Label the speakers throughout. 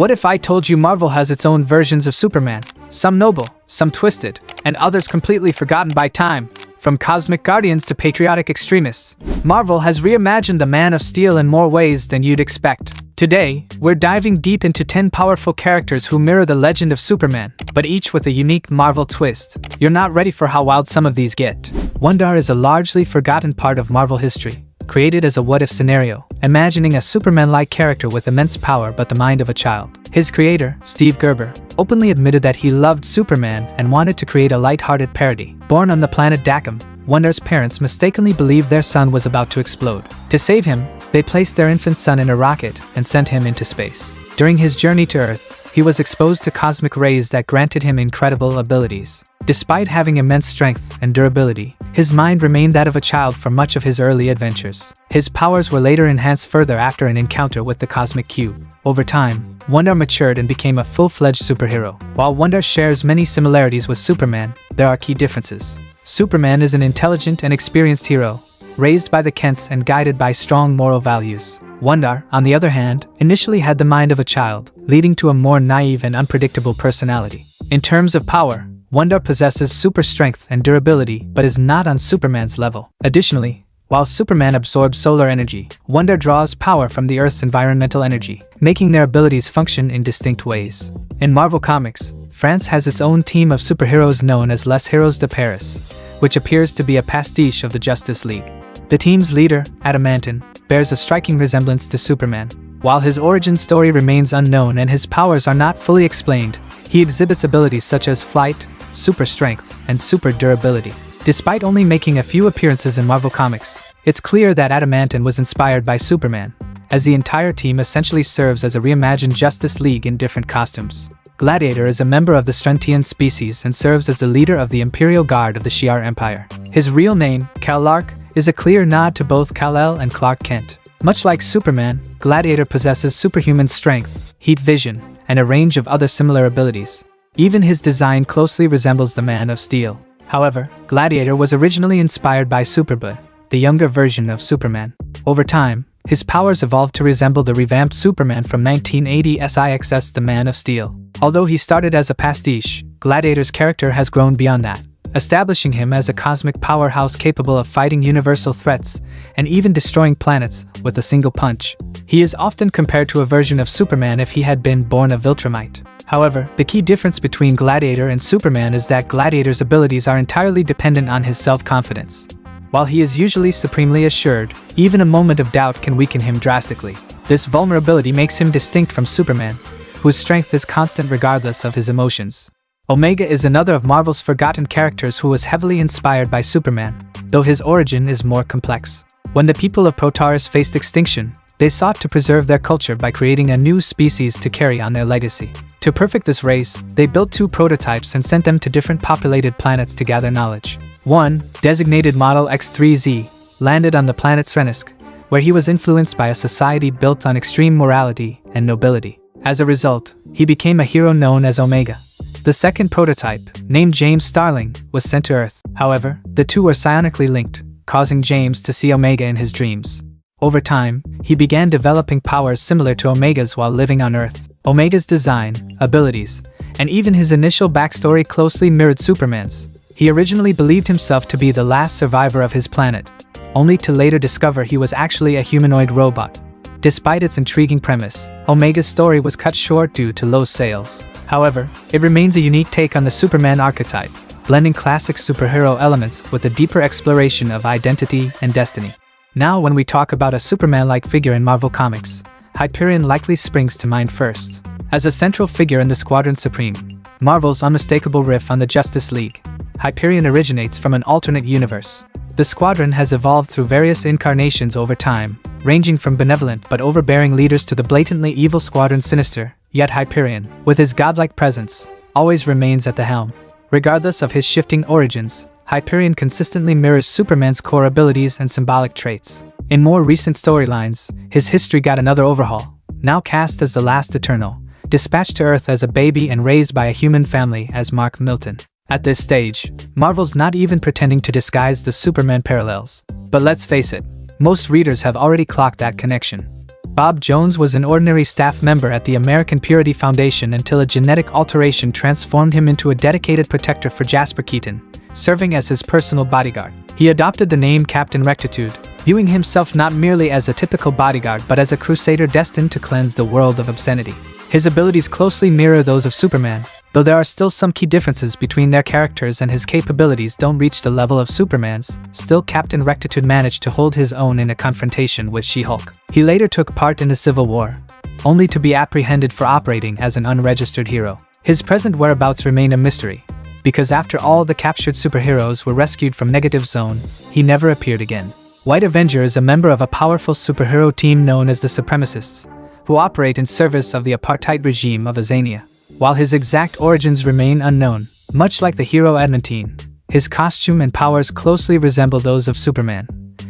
Speaker 1: What if I told you Marvel has its own versions of Superman? Some noble, some twisted, and others completely forgotten by time. From cosmic guardians to patriotic extremists, Marvel has reimagined the Man of Steel in more ways than you'd expect. Today, we're diving deep into 10 powerful characters who mirror the legend of Superman, but each with a unique Marvel twist. You're not ready for how wild some of these get. Wundarr is a largely forgotten part of Marvel history, created as a what-if scenario, imagining a Superman-like character with immense power but the mind of a child. His creator, Steve Gerber, openly admitted that he loved Superman and wanted to create a light-hearted parody. Born on the planet Dakum, Wundarr's parents mistakenly believed their son was about to explode. To save him, they placed their infant son in a rocket and sent him into space. During his journey to Earth, he was exposed to cosmic rays that granted him incredible abilities. Despite having immense strength and durability, his mind remained that of a child for much of his early adventures. His powers were later enhanced further after an encounter with the Cosmic Cube. Over time, Wundarr matured and became a full-fledged superhero. While Wundarr shares many similarities with Superman, there are key differences. Superman is an intelligent and experienced hero, raised by the Kents and guided by strong moral values. Wundarr, on the other hand, initially had the mind of a child, leading to a more naive and unpredictable personality. In terms of power, Wundarr possesses super strength and durability but is not on Superman's level. Additionally, while Superman absorbs solar energy, Wundarr draws power from the Earth's environmental energy, making their abilities function in distinct ways. In Marvel Comics, France has its own team of superheroes known as Les Heroes de Paris, which appears to be a pastiche of the Justice League. The team's leader, Admantine, bears a striking resemblance to Superman. While his origin story remains unknown and his powers are not fully explained, he exhibits abilities such as flight, super strength, and super durability. Despite only making a few appearances in Marvel Comics, it's clear that Adamantine was inspired by Superman, as the entire team essentially serves as a reimagined Justice League in different costumes. Gladiator is a member of the Strentian species and serves as the leader of the Imperial Guard of the Shi'ar Empire. His real name, Kal-Lark, is a clear nod to both Kal-El and Clark Kent. Much like Superman, Gladiator possesses superhuman strength, heat vision, and a range of other similar abilities. Even his design closely resembles the Man of Steel. However, Gladiator was originally inspired by Superboy, the younger version of Superman. Over time, his powers evolved to resemble the revamped Superman from 1980's The Man of Steel. Although he started as a pastiche, Gladiator's character has grown beyond that, establishing him as a cosmic powerhouse capable of fighting universal threats and even destroying planets with a single punch. He is often compared to a version of Superman if he had been born a Viltrumite. However, the key difference between Gladiator and Superman is that Gladiator's abilities are entirely dependent on his self-confidence. While he is usually supremely assured, even a moment of doubt can weaken him drastically. This vulnerability makes him distinct from Superman, whose strength is constant regardless of his emotions. Omega is another of Marvel's forgotten characters who was heavily inspired by Superman, though his origin is more complex. When the people of Protaris faced extinction, they sought to preserve their culture by creating a new species to carry on their legacy. To perfect this race, they built 2 prototypes and sent them to different populated planets to gather knowledge. One, designated Model X3Z, landed on the planet Srenisk, where he was influenced by a society built on extreme morality and nobility. As a result, he became a hero known as Omega. The second prototype, named James Starling, was sent to Earth. However, the two were psionically linked, causing James to see Omega in his dreams. Over time, he began developing powers similar to Omega's while living on Earth. Omega's design, abilities, and even his initial backstory closely mirrored Superman's. He originally believed himself to be the last survivor of his planet, only to later discover he was actually a humanoid robot. Despite its intriguing premise, Omega's story was cut short due to low sales. However, it remains a unique take on the Superman archetype, blending classic superhero elements with a deeper exploration of identity and destiny. Now, when we talk about a Superman-like figure in Marvel Comics, Hyperion likely springs to mind first. As a central figure in the Squadron Supreme, Marvel's unmistakable riff on the Justice League, Hyperion originates from an alternate universe. The Squadron has evolved through various incarnations over time, ranging from benevolent but overbearing leaders to the blatantly evil Squadron Sinister, yet Hyperion, with his godlike presence, always remains at the helm. Regardless of his shifting origins, Hyperion consistently mirrors Superman's core abilities and symbolic traits. In more recent storylines, his history got another overhaul. Now cast as the Last Eternal, dispatched to Earth as a baby and raised by a human family as Mark Milton. At this stage, Marvel's not even pretending to disguise the Superman parallels. But let's face it, most readers have already clocked that connection. Bob Jones was an ordinary staff member at the American Purity Foundation until a genetic alteration transformed him into a dedicated protector for Jasper Keaton, serving as his personal bodyguard. He adopted the name Captain Rectitude, viewing himself not merely as a typical bodyguard but as a crusader destined to cleanse the world of obscenity. His abilities closely mirror those of Superman, though there are still some key differences between their characters and his capabilities don't reach the level of Superman's. Still, Captain Rectitude managed to hold his own in a confrontation with She-Hulk. He later took part in the Civil War, only to be apprehended for operating as an unregistered hero. His present whereabouts remain a mystery, because after all the captured superheroes were rescued from Negative Zone, he never appeared again. White Avenger is a member of a powerful superhero team known as the Supremacists, who operate in service of the apartheid regime of Azania. While his exact origins remain unknown, much like the hero Admantine, his costume and powers closely resemble those of Superman.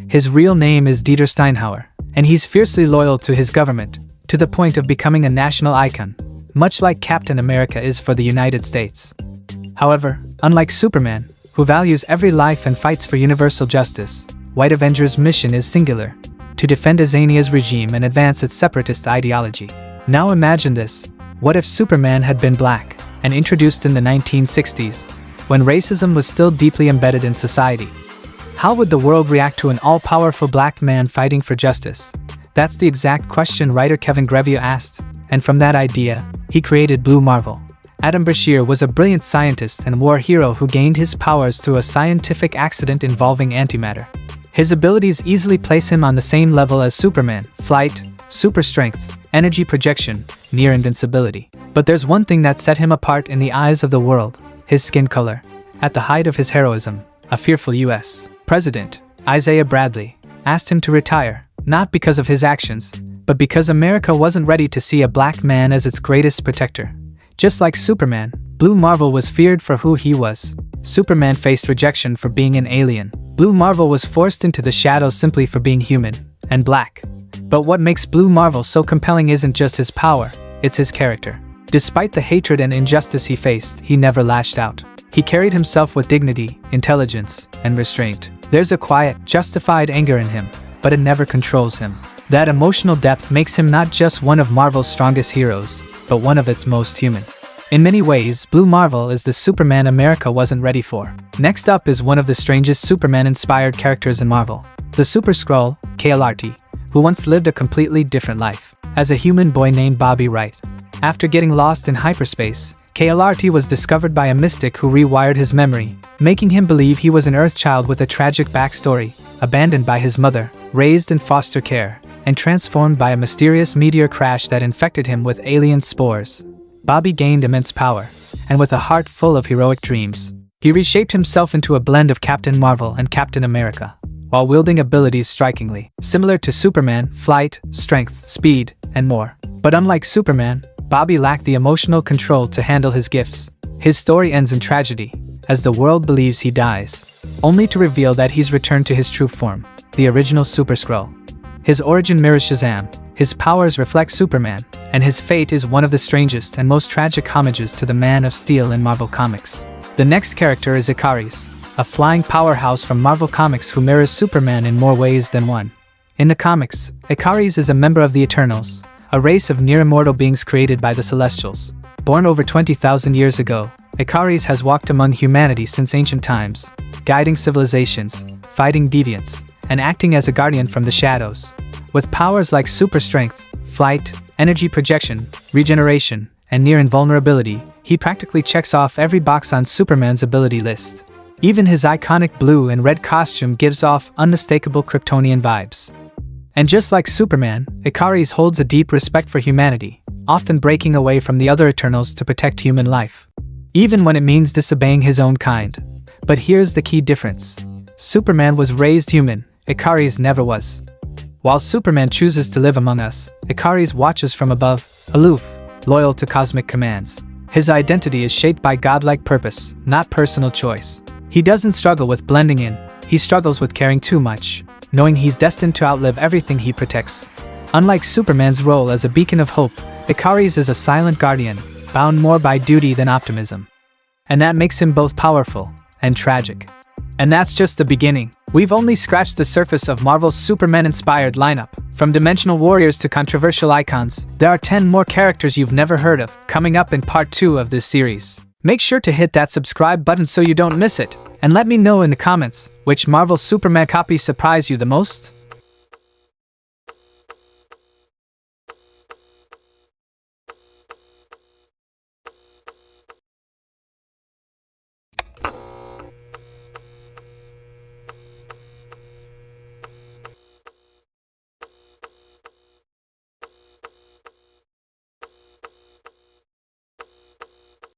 Speaker 1: His real name is Dieter Steinhauer, and he's fiercely loyal to his government, to the point of becoming a national icon, much like Captain America is for the United States. However, unlike Superman, who values every life and fights for universal justice, White Avenger's mission is singular: to defend Azania's regime and advance its separatist ideology. Now imagine this. What if Superman had been black, and introduced in the 1960s, when racism was still deeply embedded in society? How would the world react to an all-powerful black man fighting for justice? That's the exact question writer Kevin Grevioux asked, and from that idea, he created Blue Marvel. Adam Brashear was a brilliant scientist and war hero who gained his powers through a scientific accident involving antimatter. His abilities easily place him on the same level as Superman: flight, super strength, energy projection, near invincibility. But there's one thing that set him apart in the eyes of the world: his skin color. At the height of his heroism, a fearful U.S. President, Isaiah Bradley, asked him to retire, not because of his actions, but because America wasn't ready to see a black man as its greatest protector. Just like Superman, Blue Marvel was feared for who he was. Superman faced rejection for being an alien. Blue Marvel was forced into the shadows simply for being human and black. But what makes Blue Marvel so compelling isn't just his power, it's his character. Despite the hatred and injustice he faced, he never lashed out. He carried himself with dignity, intelligence, and restraint. There's a quiet, justified anger in him, but it never controls him. That emotional depth makes him not just one of Marvel's strongest heroes, but one of its most human. In many ways, Blue Marvel is the Superman America wasn't ready for. Next up is one of the strangest Superman-inspired characters in Marvel, the Super Skrull, KLRT, who once lived a completely different life as a human boy named Bobby Wright. After getting lost in hyperspace, KLRT was discovered by a mystic who rewired his memory, making him believe he was an Earth-child with a tragic backstory, abandoned by his mother, raised in foster care, and transformed by a mysterious meteor crash that infected him with alien spores. Bobby gained immense power, and with a heart full of heroic dreams, he reshaped himself into a blend of Captain Marvel and Captain America, while wielding abilities strikingly similar to Superman: flight, strength, speed, and more. But unlike Superman, Bobby lacked the emotional control to handle his gifts. His story ends in tragedy, as the world believes he dies, only to reveal that he's returned to his true form, the original Super Skrull. His origin mirrors Shazam, his powers reflect Superman, and his fate is one of the strangest and most tragic homages to the Man of Steel in Marvel Comics. The next character is Ikaris, a flying powerhouse from Marvel Comics who mirrors Superman in more ways than one. In the comics, Ikaris is a member of the Eternals, a race of near-immortal beings created by the Celestials. Born over 20,000 years ago, Ikaris has walked among humanity since ancient times, guiding civilizations, fighting deviants, and acting as a guardian from the shadows. With powers like super strength, flight, energy projection, regeneration, and near invulnerability, he practically checks off every box on Superman's ability list. Even his iconic blue and red costume gives off unmistakable Kryptonian vibes. And just like Superman, Ikaris holds a deep respect for humanity, often breaking away from the other Eternals to protect human life, even when it means disobeying his own kind. But here's the key difference. Superman was raised human, Ikaris never was. While Superman chooses to live among us, Ikaris watches from above, aloof, loyal to cosmic commands. His identity is shaped by godlike purpose, not personal choice. He doesn't struggle with blending in, he struggles with caring too much, knowing he's destined to outlive everything he protects. Unlike Superman's role as a beacon of hope, Ikaris is a silent guardian, bound more by duty than optimism. And that makes him both powerful and tragic. And that's just the beginning. We've only scratched the surface of Marvel's Superman-inspired lineup. From dimensional warriors to controversial icons, there are 10 more characters you've never heard of, coming up in Part 2 of this series. Make sure to hit that subscribe button so you don't miss it, and let me know in the comments, which Marvel Superman copy surprised you the most?